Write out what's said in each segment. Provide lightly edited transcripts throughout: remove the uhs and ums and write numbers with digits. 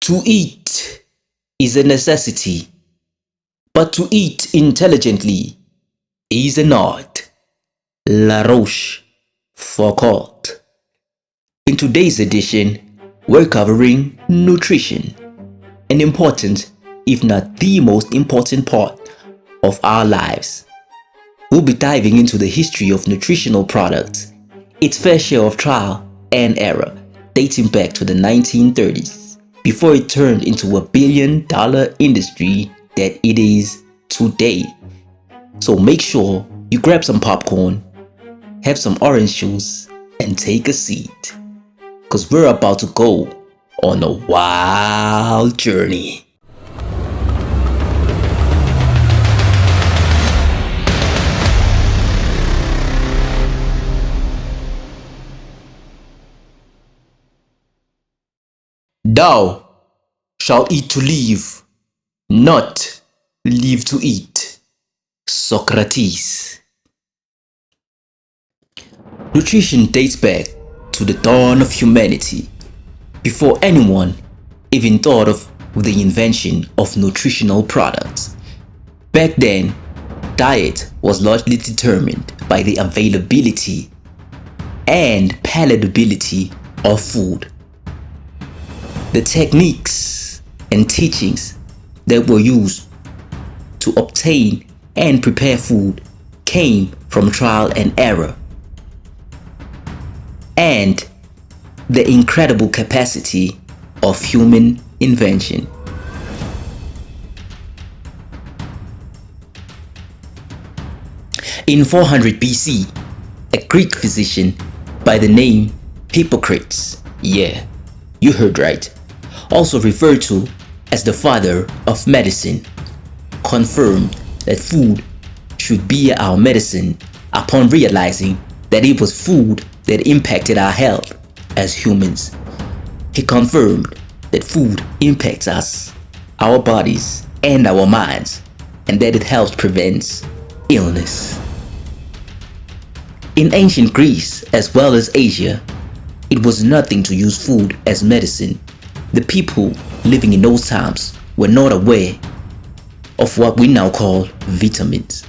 To eat is a necessity, but to eat intelligently is an art. La Rochefoucauld. In today's edition, we're covering nutrition, an important, if not the most important part of our lives. We'll be diving into the history of nutritional products, its fair share of trial and error, dating back to the 1930s, before it turned into a billion-dollar industry that it is today. So make sure you grab some popcorn, have some orange juice, and take a seat, because we're about to go on a wild journey. Thou shalt eat to live, not live to eat. Socrates. Nutrition dates back to the dawn of humanity, before anyone even thought of the invention of nutritional products. Back then, diet was largely determined by the availability and palatability of food. The techniques and teachings that were used to obtain and prepare food came from trial and error and the incredible capacity of human invention. In 400 BC, a Greek physician by the name Hippocrates, yeah, you heard right, also referred to as the father of medicine, confirmed that food should be our medicine upon realizing that it was food that impacted our health as humans. He confirmed that food impacts us, our bodies, and our minds, and that it helps prevent illness. In ancient Greece as well as Asia, it was nothing to use food as medicine. The people living in those times were not aware of what we now call vitamins,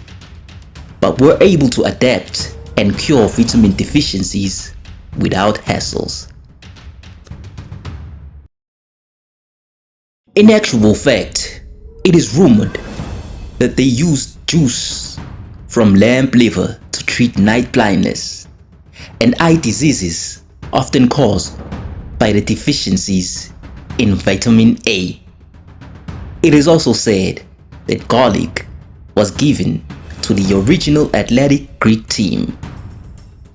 but were able to adapt and cure vitamin deficiencies without hassles. In actual fact, it is rumored that they used juice from lamb liver to treat night blindness and eye diseases often caused by the deficiencies in vitamin A. It is also said that garlic was given to the original athletic Greek team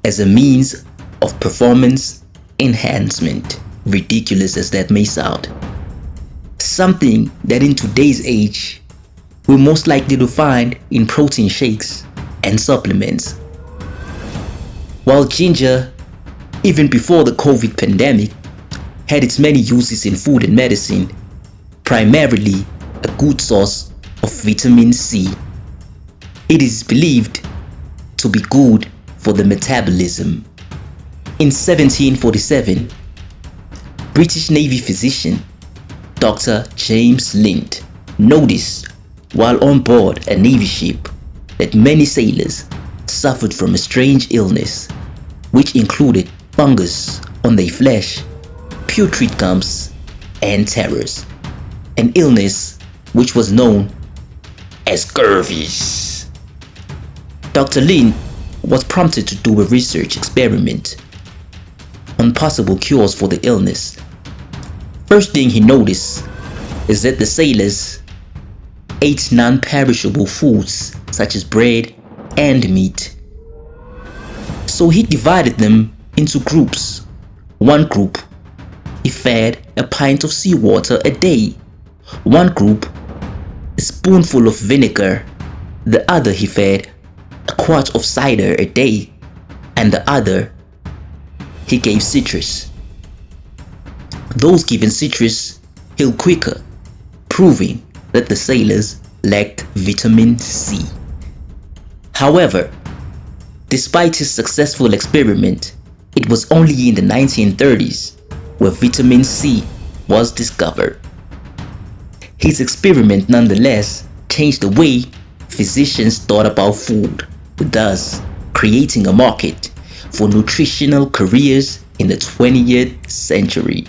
as a means of performance enhancement, ridiculous as that may sound. Something that in today's age we're most likely to find in protein shakes and supplements. While ginger, even before the COVID pandemic, had its many uses in food and medicine, primarily a good source of vitamin C. It is believed to be good for the metabolism. In 1747, British Navy physician Dr. James Lind noticed while on board a Navy ship that many sailors suffered from a strange illness, which included fungus on their flesh, putrid gums, and terrors, an illness which was known as scurvy. Dr. Lind was prompted to do a research experiment on possible cures for the illness. First thing he noticed is that the sailors ate non-perishable foods such as bread and meat. So he divided them into groups. One group he fed a pint of seawater a day. One group a spoonful of vinegar. The other he fed a quart of cider a day, and the other he gave citrus. Those given citrus healed quicker, proving that the sailors lacked vitamin C. However, despite his successful experiment, it was only in the 1930s where vitamin C was discovered. His experiment nonetheless changed the way physicians thought about food, thus creating a market for nutritional careers in the 20th century.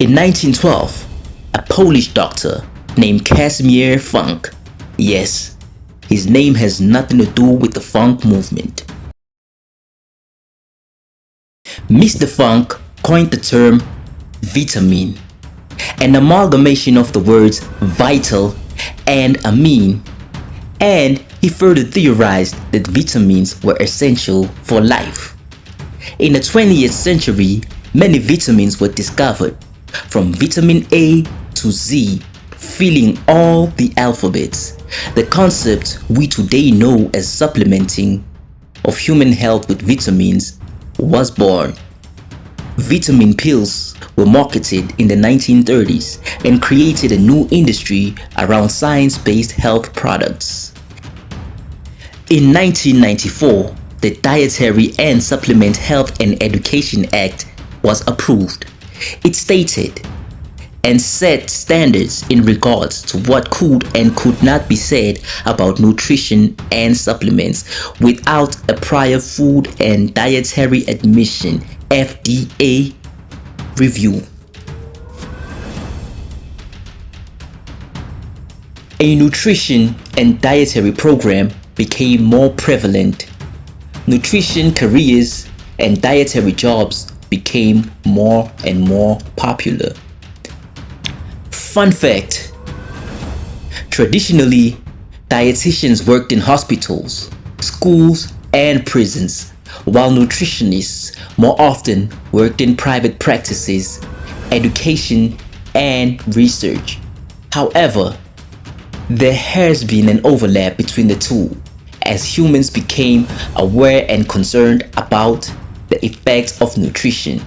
In 1912, a Polish doctor named Casimir Funk, yes, his name has nothing to do with the funk movement. Mr. Funk coined the term vitamin, an amalgamation of the words vital and amine, and he further theorized that vitamins were essential for life. In the 20th century, many vitamins were discovered, from vitamin A to Z, filling all the alphabets. The concept we today know as supplementing of human health with vitamins was born. Vitamin pills were marketed in the 1930s and created a new industry around science-based health products. In 1994, the Dietary and Supplement Health and Education Act was approved. It stated and set standards in regards to what could and could not be said about nutrition and supplements without a prior Food and Dietary Admission (FDA) review. A nutrition and dietary program became more prevalent. Nutrition careers and dietary jobs became more and more popular. Fun fact: traditionally, dietitians worked in hospitals, schools, and prisons, while nutritionists more often worked in private practices, education, and research. However, there has been an overlap between the two as humans became aware and concerned about the effects of nutrition.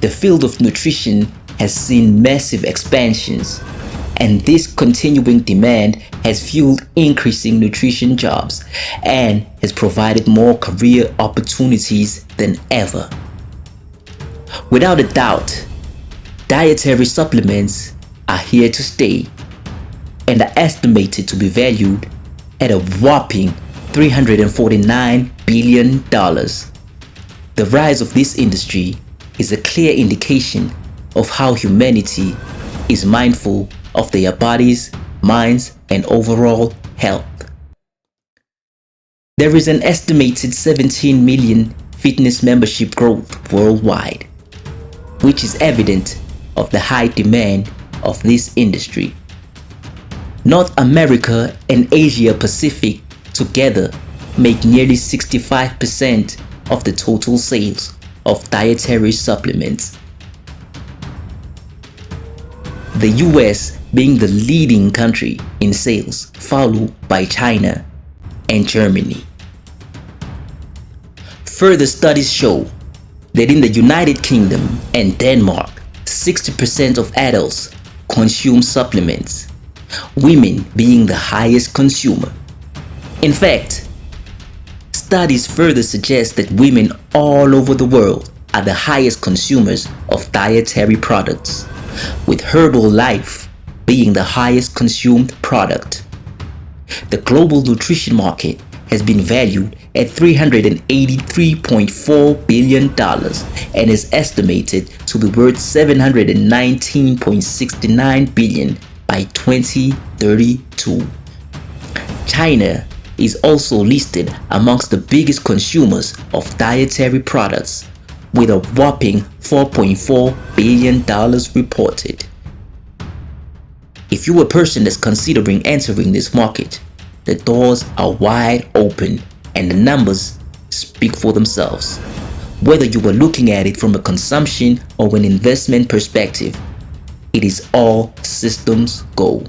The field of nutrition has seen massive expansions, and this continuing demand has fueled increasing nutrition jobs and has provided more career opportunities than ever. Without a doubt, dietary supplements are here to stay and are estimated to be valued at a whopping $349 billion. The rise of this industry is a clear indication of how humanity is mindful of their bodies, minds, and overall health. There is an estimated 17 million fitness membership growth worldwide, which is evident of the high demand of this industry. North America and Asia Pacific together make nearly 65% of the total sales of dietary supplements. The US being the leading country in sales, followed by China and Germany. Further studies show that in the United Kingdom and Denmark, 60% of adults consume supplements, women being the highest consumer. In fact, studies further suggest that women all over the world are the highest consumers of dietary products, with Herbalife being the highest consumed product. The global nutrition market has been valued at $383.4 billion and is estimated to be worth $719.69 billion by 2032. China is also listed amongst the biggest consumers of dietary products, with a whopping $4.4 billion reported. If you're a person that's considering entering this market, the doors are wide open and the numbers speak for themselves. Whether you are looking at it from a consumption or an investment perspective, it is all systems go.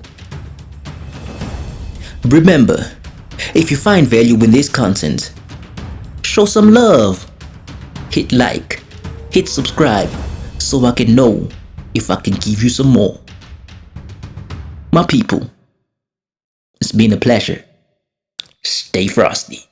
Remember, if you find value in this content, show some love. Hit like, hit subscribe so I can know if I can give you some more. My people, it's been a pleasure. Stay frosty.